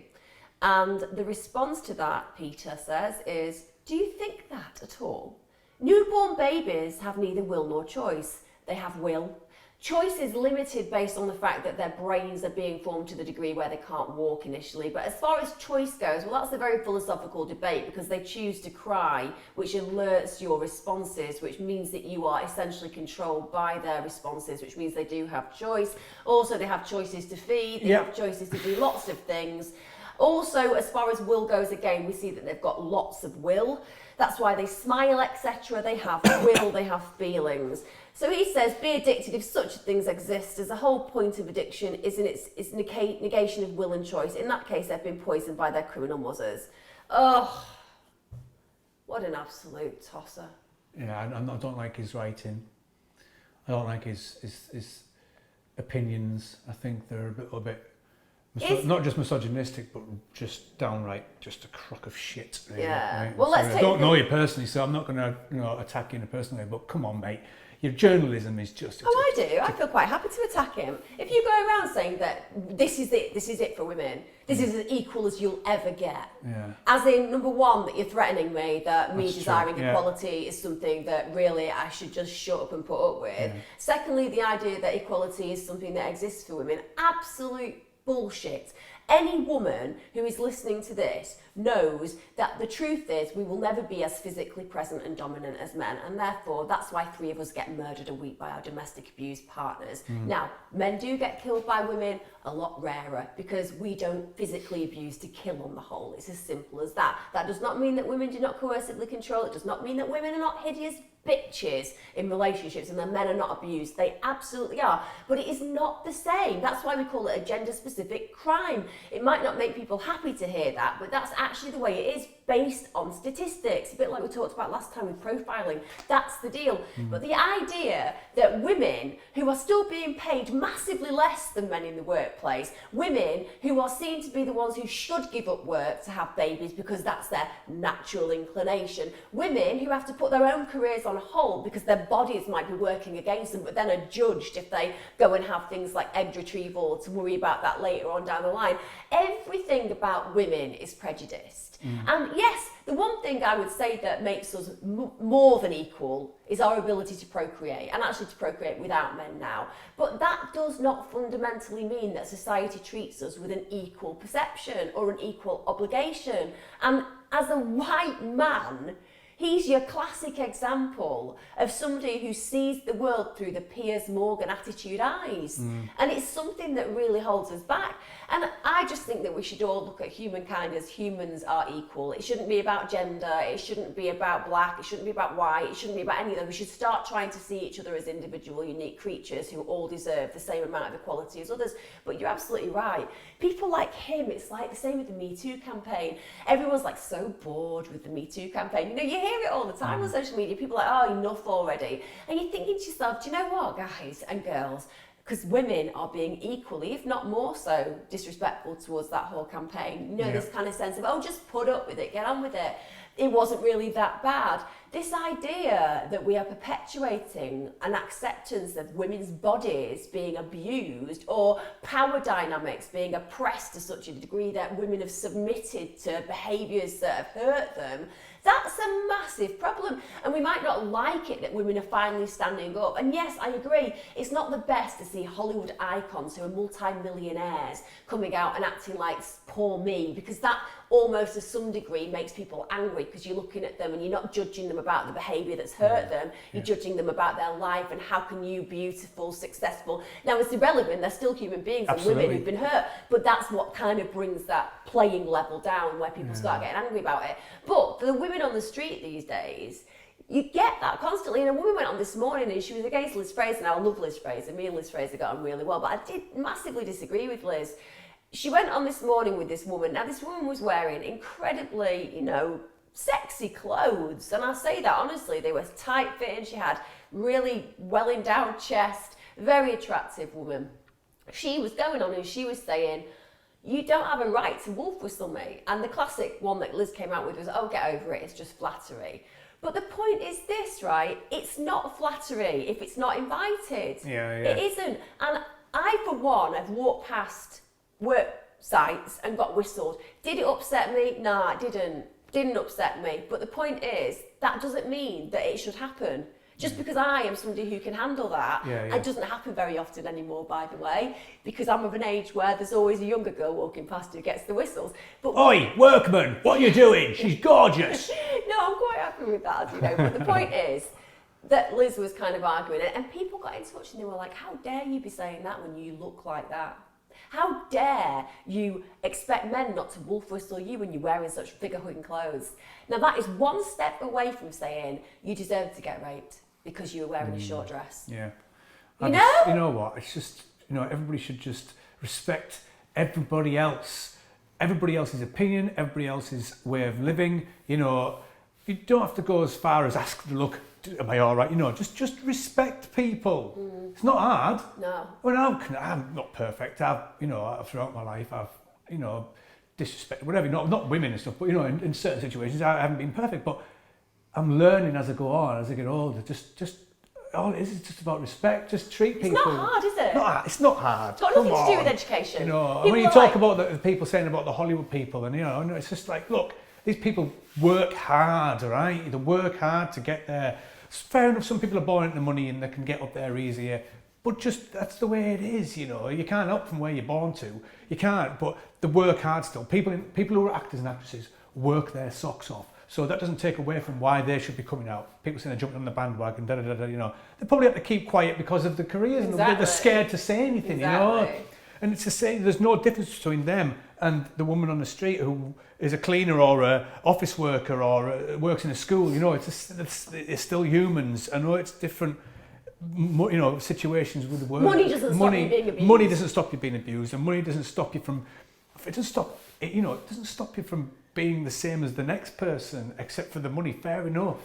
And the response to that, Peter says, is, do you think that at all? Newborn babies have neither will nor choice. They have will. Choice is limited based on the fact that their brains are being formed to the degree where they can't walk initially. But as far as choice goes, well, that's a very philosophical debate, because they choose to cry, which alerts your responses, which means that you are essentially controlled by their responses, which means they do have choice. Also, they have choices to feed, they have choices to do lots of things. Also, as far as will goes, again, we see that they've got lots of will. That's why they smile, etc. They have will, they have feelings. So he says, be addicted if such things exist, as the whole point of addiction is in its negation of will and choice. In that case, they've been poisoned by their criminal mothers. Oh, what an absolute tosser. Yeah, I don't like his writing. I don't like his opinions. I think they're a little bit, not just misogynistic, but just downright just a crock of shit. Really, yeah. Right? Well, I don't know you personally, so I'm not going to attack you in a personal way. But come on, mate. Your journalism is just... I do. I feel quite happy to attack him. If you go around saying that this is it for women, this is as equal as you'll ever get. Yeah. As in, number one, that you're threatening me, that me That's desiring true. equality is something that really I should just shut up and put up with. Yeah. Secondly, the idea that equality is something that exists for women, absolute bullshit. Any woman who is listening to this knows that the truth is we will never be as physically present and dominant as men, and therefore that's why 3 of us get murdered a week by our domestic abuse partners. Now, men do get killed by women, a lot rarer, because we don't physically abuse to kill on the whole. It's as simple as that. That does not mean that women do not coercively control. It does not mean that women are not hideous bitches in relationships and that men are not abused. They absolutely are, but it is not the same. That's why we call it a gender-specific crime. It might not make people happy to hear that, but that's actually the way it is, based on statistics. A bit like we talked about last time with profiling. That's the deal. But the idea that women who are still being paid massively less than men in the workplace, women who are seen to be the ones who should give up work to have babies because that's their natural inclination, women who have to put their own careers on hold because their bodies might be working against them, but then are judged if they go and have things like egg retrieval to worry about that later on down the line. Everything about women is prejudiced. And yes, the one thing I would say that makes us more than equal is our ability to procreate, and actually to procreate without men now. But that does not fundamentally mean that society treats us with an equal perception or an equal obligation. And as a white man, he's your classic example of somebody who sees the world through the Piers Morgan attitude eyes. And it's something that really holds us back. And I just think that we should all look at humankind as humans are equal. It shouldn't be about gender, it shouldn't be about black, it shouldn't be about white, it shouldn't be about any of them. We should start trying to see each other as individual, unique creatures who all deserve the same amount of equality as others. But you're absolutely right. People like him, it's like the same with the Me Too campaign. Everyone's like so bored with the Me Too campaign. You know, you hear it all the time on social media. People are like, oh, enough already. And you're thinking to yourself, do you know what, guys and girls? Because women are being equally, if not more so, disrespectful towards that whole campaign. You know, this kind of sense of, oh, just put up with it, get on with it. It wasn't really that bad. This idea that we are perpetuating an acceptance of women's bodies being abused or power dynamics being oppressed to such a degree that women have submitted to behaviours that have hurt them, that's a massive problem. And we might not like it that women are finally standing up. And yes, I agree, it's not the best to see Hollywood icons who are multi-millionaires coming out and acting like poor me, because that almost to some degree makes people angry, because you're looking at them and you're not judging them about the behaviour that's hurt them, you're judging them about their life and how can you, beautiful, successful. Now it's irrelevant, they're still human beings and women who've been hurt, but that's what kind of brings that playing level down where people start getting angry about it. But for the women on the street these days, you get that constantly. And a woman went on this morning and she was against Liz Fraser. Now I love Liz Fraser, me and Liz Fraser got on really well, but I did massively disagree with Liz. She went on this morning with this woman. Now this woman was wearing incredibly, you know, sexy clothes, and I say that honestly, they were tight fitting. She had really well endowed chest, very attractive woman. She was going on and she was saying, you don't have a right to wolf whistle me. And the classic one that Liz came out with was, oh, get over it, it's just flattery. But the point is this, right? It's not flattery if it's not invited. It isn't. And I, for one, have walked past sites and got whistled. Did it upset me? Nah, it didn't upset me. But the point is, that doesn't mean that it should happen. Just because I am somebody who can handle that, it doesn't happen very often anymore, by the way, because I'm of an age where there's always a younger girl walking past who gets the whistles. But oi, workman, what are you doing? She's gorgeous. No, I'm quite happy with that, you know. But the point is that Liz was kind of arguing it, and people got in touch and they were like, how dare you be saying that when you look like that? How dare you expect men not to wolf whistle you when you're wearing such figure-hugging clothes? Now, that is one step away from saying you deserve to get raped because you were wearing a short dress. Yeah. You know? You know what? It's just, you know, everybody should just respect everybody else. Everybody else's opinion, everybody else's way of living. You know, you don't have to go as far as ask, look, am I all right? You know, just respect people. It's not hard. No. Well, I'm not perfect. Throughout my life, I've, you know, disrespected, whatever, not women and stuff, but, you know, in certain situations, I haven't been perfect, but I'm learning as I go on, as I get older, just all it is just about respect. Just treat people. It's not hard, is it? It's not hard. It's got nothing to do with education. You know, people when you talk about the people saying about the Hollywood people, and you know, it's just like, look, these people work hard, right? They work hard to get there. It's fair enough. Some people are born into money and they can get up there easier, but just that's the way it is. You know, you can't help from where you're born to. You can't, but they work hard still. People who are actors and actresses work their socks off. So that doesn't take away from why they should be coming out. People saying they're jumping on the bandwagon, you know. They probably have to keep quiet because of the careers and they're scared to say anything, you know. And it's the same, there's no difference between them and the woman on the street who is a cleaner or a office worker or works in a school, you know. It's still humans. I know it's different, you know, situations with the work. Money doesn't stop you being abused. Money doesn't stop you being abused, and money doesn't stop you from, it doesn't stop you from being the same as the next person, except for the money. Fair enough,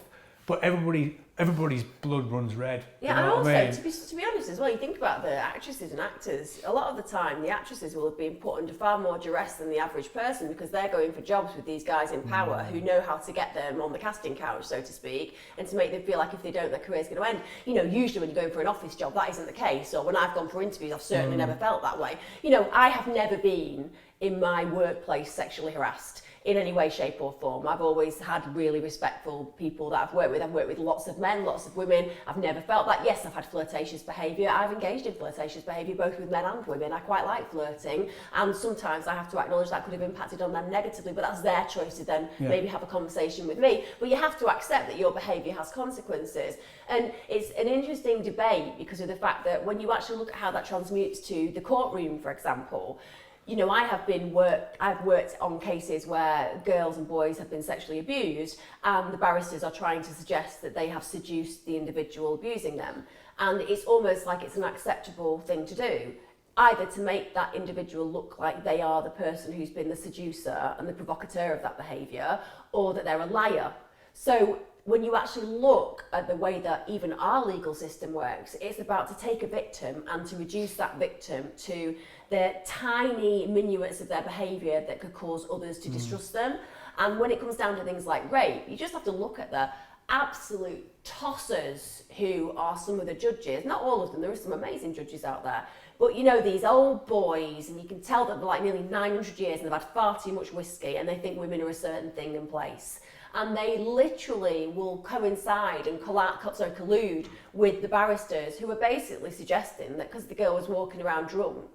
but everybody's blood runs red. Yeah, you know and also, what I mean? to be honest as well, you think about the actresses and actors, a lot of the time the actresses will have been put under far more duress than the average person because they're going for jobs with these guys in power who know how to get them on the casting couch, so to speak, and to make them feel like if they don't, their career's going to end. You know, usually when you're going for an office job, that isn't the case, or when I've gone for interviews, I've certainly never felt that way. You know, I have never been in my workplace sexually harassed in any way, shape or form. I've always had really respectful people that I've worked with. I've worked with lots of men, lots of women. I've never felt that. Yes, I've had flirtatious behaviour. I've engaged in flirtatious behaviour both with men and women. I quite like flirting, and sometimes I have to acknowledge that could have impacted on them negatively, but that's their choice to then maybe have a conversation with me. But you have to accept that your behaviour has consequences. And it's an interesting debate because of the fact that when you actually look at how that transmutes to the courtroom, for example, you know, I've worked on cases where girls and boys have been sexually abused, and the barristers are trying to suggest that they have seduced the individual abusing them. And it's almost like it's an acceptable thing to do, either to make that individual look like they are the person who's been the seducer and the provocateur of that behaviour, or that they're a liar. So when you actually look at the way that even our legal system works, it's about to take a victim and to reduce that victim to the tiny minuets of their behaviour that could cause others to distrust them. And when it comes down to things like rape, you just have to look at the absolute tossers who are some of the judges. Not all of them, there are some amazing judges out there. But you know, these old boys, and you can tell that they're like nearly 900 years and they've had far too much whiskey and they think women are a certain thing in place. And they literally will coincide and collude with the barristers who are basically suggesting that because the girl was walking around drunk,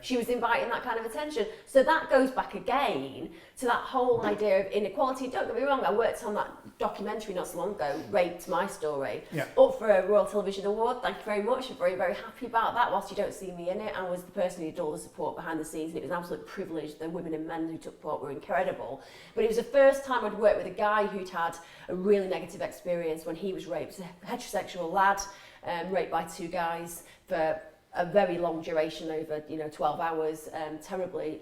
she was inviting that kind of attention. So that goes back again to that whole idea of inequality. Don't get me wrong, I worked on that documentary not so long ago, Raped, My Story, up for a Royal Television Award. Thank you very much. I'm very, very happy about that. Whilst you don't see me in it, I was the person who did all the support behind the scenes, and it was an absolute privilege. The women and men who took part were incredible. But it was the first time I'd worked with a guy who'd had a really negative experience when he was raped. A heterosexual lad, raped by two guys for a very long duration over 12 hours, terribly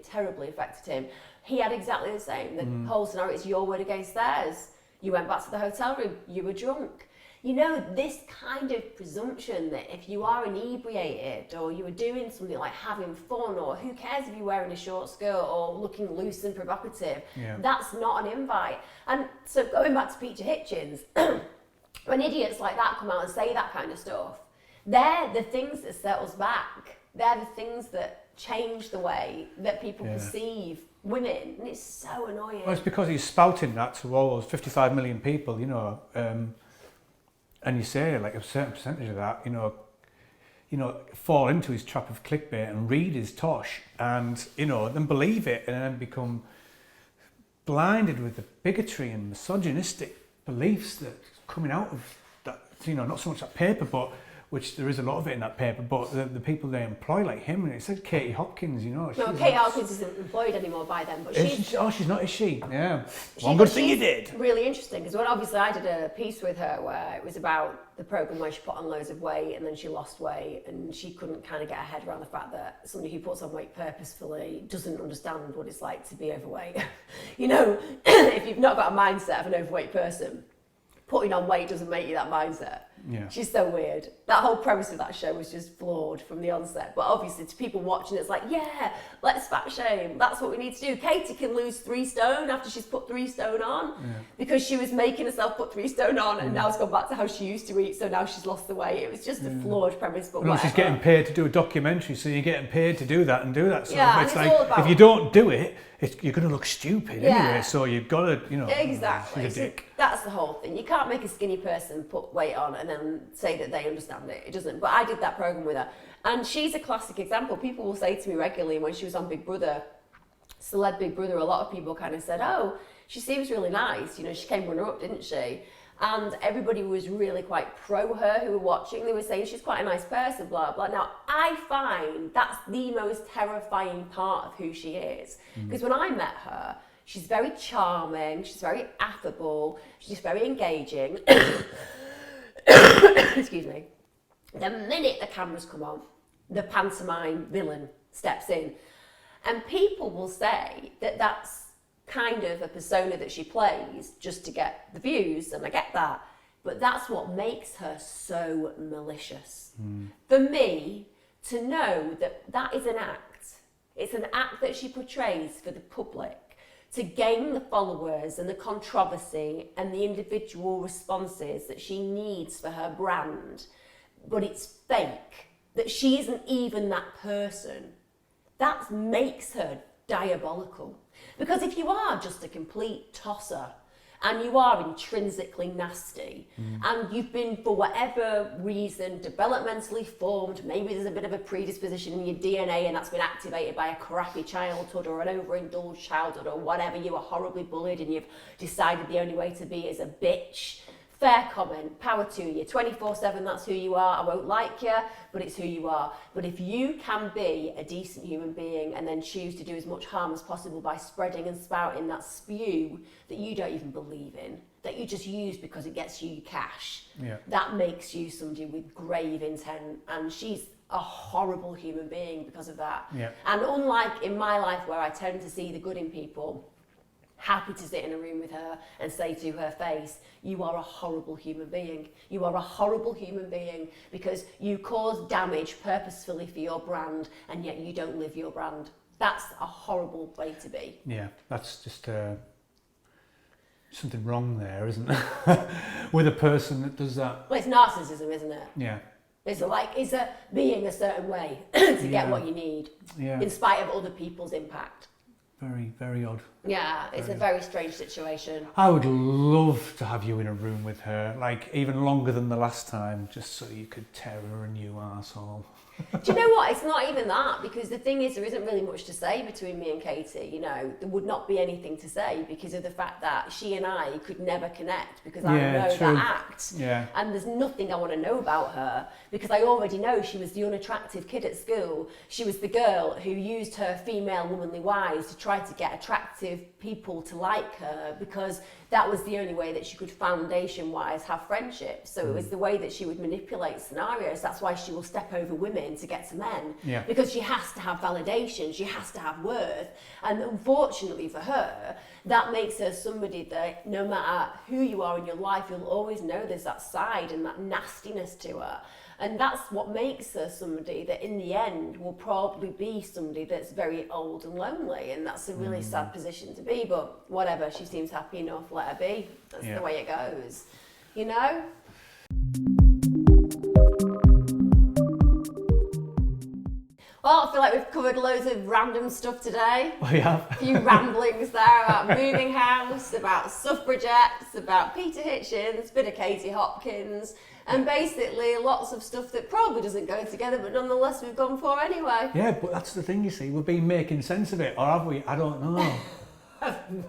affected him. He had exactly the same. The whole scenario is your word against theirs. You went back to the hotel room, you were drunk. You know, this kind of presumption that if you are inebriated or you were doing something like having fun, or who cares if you're wearing a short skirt or looking loose and provocative, that's not an invite. And so going back to Peter Hitchens, when idiots like that come out and say that kind of stuff, they're the things that set us back they're the things that change the way that people perceive women, and it's so annoying. Well, it's because he's spouting that to all those 55 million people, you know, and you say like a certain percentage of that, you know, fall into his trap of clickbait and read his tosh, and you know, then believe it, and then become blinded with the bigotry and misogynistic beliefs that's coming out of that, you know, not so much that paper, but which there is a lot of it in that paper, but the people they employ, like him, and it said Katie Hopkins, you know. No, Katie Hopkins isn't employed anymore by them, but she's not, is she? Yeah. One good thing you did. Really interesting, because obviously I did a piece with her where it was about the programme where she put on loads of weight and then she lost weight, and she couldn't kind of get her head around the fact that somebody who puts on weight purposefully doesn't understand what it's like to be overweight. You know, if you've not got a mindset of an overweight person, putting on weight doesn't make you that mindset. Yeah. She's so weird. That whole premise of that show was just flawed from the onset. But obviously to people watching, it's like, yeah, let's fat shame. That's what we need to do. Katie can lose 3 stone after she's put 3 stone on because she was making herself put 3 stone on, and now it's gone back to how she used to eat, so now she's lost the weight. It was just a flawed premise, but no, whatever. she's getting paid to do a documentary, so you're getting paid to do that and do that. So it's and like, all about, if you don't do it, you're going to look stupid anyway, so you've got to, you know. Exactly. She's a dick. That's the whole thing. You can't make a skinny person put weight on and then say that they understand it. It doesn't. But I did that programme with her. And she's a classic example. People will say to me regularly when she was on Big Brother, Celeb Big Brother, a lot of people kind of said, oh, she seems really nice. You know, she came runner-up, didn't she? And everybody was really quite pro her who were watching. They were saying she's quite a nice person, blah, blah. Now, I find that's the most terrifying part of who she is. Because when I met her, she's very charming, she's very affable, she's very engaging. Excuse me. The minute the cameras come on, the pantomime villain steps in. And people will say that that's kind of a persona that she plays just to get the views, and I get that. But that's what makes her so malicious. For me, to know that that is an act, it's an act that she portrays for the public, to gain the followers and the controversy and the individual responses that she needs for her brand, but it's fake, that she isn't even that person. That makes her diabolical. Because if you are just a complete tosser and you are intrinsically nasty and you've been, for whatever reason, developmentally formed, maybe there's a bit of a predisposition in your DNA and that's been activated by a crappy childhood or an overindulged childhood or whatever, you were horribly bullied and you've decided the only way to be is a bitch. Fair comment, power to you. 24/7, that's who you are. I won't like you, but it's who you are. But if you can be a decent human being and then choose to do as much harm as possible by spreading and spouting that spew that you don't even believe in, that you just use because it gets you cash, that makes you somebody with grave intent. And she's a horrible human being because of that. And unlike in my life where I tend to see the good in people, happy to sit in a room with her and say to her face, you are a horrible human being. You are a horrible human being because you cause damage purposefully for your brand and yet you don't live your brand. That's a horrible way to be. Yeah, that's just something wrong there, isn't there? With a person that does that. Well, it's narcissism, isn't it? Yeah. It's being a certain way to get what you need in spite of other people's impact. Very, very odd. Yeah, it's a very strange situation. I would love to have you in a room with her, like even longer than the last time, just so you could tear her a new arsehole. Do you know what? It's not even that, because the thing is, there isn't really much to say between me and Katie. You know, there would not be anything to say because of the fact that she and I could never connect because I know true. that act. Yeah. And there's nothing I want to know about her because I already know she was the unattractive kid at school. She was the girl who used her female womanly wiles to try to get attractive people to like her because that was the only way that she could foundation-wise have friendships. So it was the way that she would manipulate scenarios. That's why she will step over women to get to men. Yeah. Because she has to have validation, she has to have worth. And unfortunately for her, that makes her somebody that no matter who you are in your life, you'll always know there's that side and that nastiness to her. And that's what makes her somebody that in the end will probably be somebody that's very old and lonely. And that's a really sad position to be, but whatever, she seems happy enough, let her be. That's the way it goes, you know? Well, I feel like we've covered loads of random stuff today. We have. A few ramblings there about moving house, about suffragettes, about Peter Hitchens, a bit of Katie Hopkins, and basically lots of stuff that probably doesn't go together, but nonetheless we've gone for anyway. Yeah, but that's the thing, you see. We've been making sense of it, or have we? I don't know.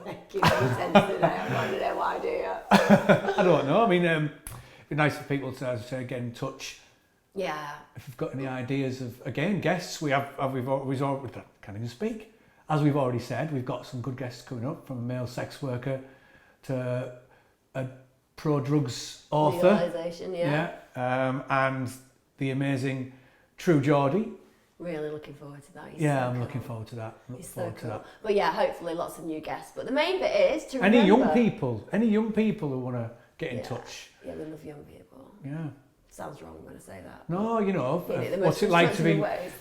Making sense today. I want to know why, do you? I don't know. I mean, it'd be nice for people to, as I say, get in touch. Yeah. If you've got any ideas of, again, guests, we've already, can't even speak. As we've already said, we've got some good guests coming up, from a male sex worker to a pro-drugs author. Legalisation, yeah. And the amazing True Geordie. Really looking forward to that. I'm looking forward to that. He's so cool. But yeah, hopefully lots of new guests. But the main bit is to remember... Any young people who want to get in touch. Yeah, we love young people. Yeah. Sounds wrong when I say that. No, you know, what's it like to be?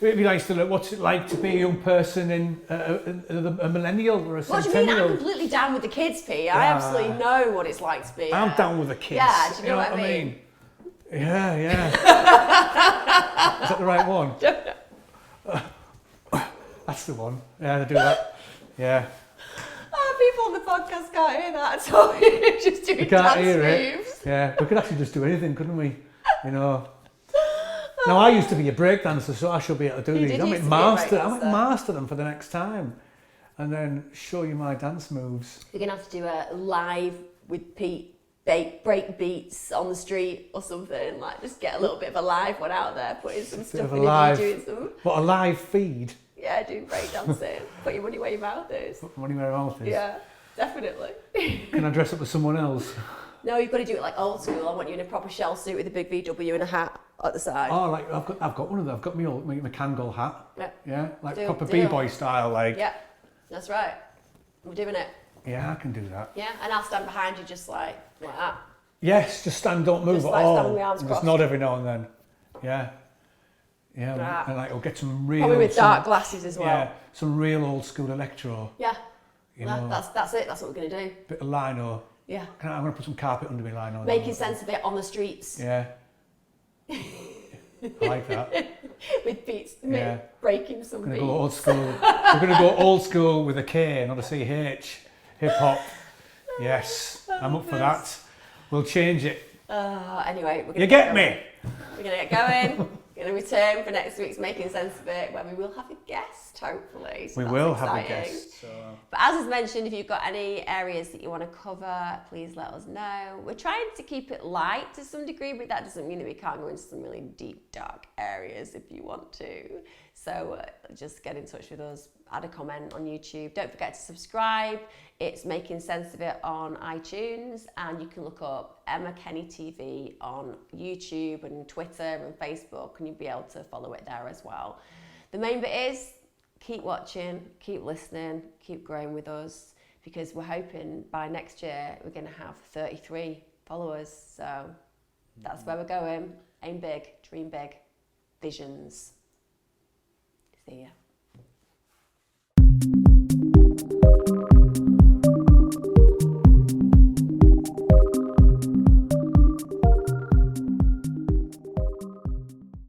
It'd be nice to look. What's it like to be a young person in a millennial or a centennial? What do you mean? I'm completely down with the kids, P. I absolutely know what it's like to be. I'm down with the kids. Yeah, do you know what I mean? Yeah. Is that the right one? That's the one. Yeah, they do that. Yeah. People on the podcast can't hear that at all. You're just doing dance moves. Yeah, we could actually just do anything, couldn't we? You know. Now, I used to be a breakdancer, so I should be able to do these. I might master them for the next time, and then show you my dance moves. You're gonna have to do a live with Pete, break beats on the street or something. Like, just get a little bit of a live one out there, putting some stuff in. Doing some. What, a live feed? Yeah, doing breakdancing. Put your money where your mouth is. Put money where your mouth is. Yeah, definitely. Can I dress up as someone else? No, you've got to do it like old school. I want you in a proper shell suit with a big VW and a hat at the side. Oh, like I've got one of them. I've got my Kangol hat. Yeah, like proper deal. B-boy style, like. Yeah, that's right. We're doing it. Yeah, I can do that. Yeah, and I'll stand behind you just like that. Yes, just stand, don't move just at like all. Stand with my arms just nod every now and then. Yeah. Yeah, right. And like we'll get some real. Probably with dark glasses as well. Yeah, some real old school electro. Yeah. You know, that's it. That's what we're gonna do. Bit of lino. Yeah. I'm gonna put some carpet under my lino. Making sense of it on the streets. Yeah. I like that. With beats, breaking some beats. Go old school. We're gonna go old school with a K, not a CH. Hip hop. Yes, I'm up for that. We'll change it. Anyway, we're gonna you get me. We're gonna get going. We're going to return for next week's Making Sense of It, where we will have a guest, hopefully. So we will have a guest. So. But as is mentioned, if you've got any areas that you want to cover, please let us know. We're trying to keep it light to some degree, but that doesn't mean that we can't go into some really deep, dark areas if you want to. So just get in touch with us, add a comment on YouTube. Don't forget to subscribe. It's Making Sense of It on iTunes, and you can look up Emma Kenny TV on YouTube and Twitter and Facebook, and you'll be able to follow it there as well. The main bit is keep watching, keep listening, keep growing with us, because we're hoping by next year we're going to have 33 followers. So that's where we're going. Aim big, dream big, visions. See ya.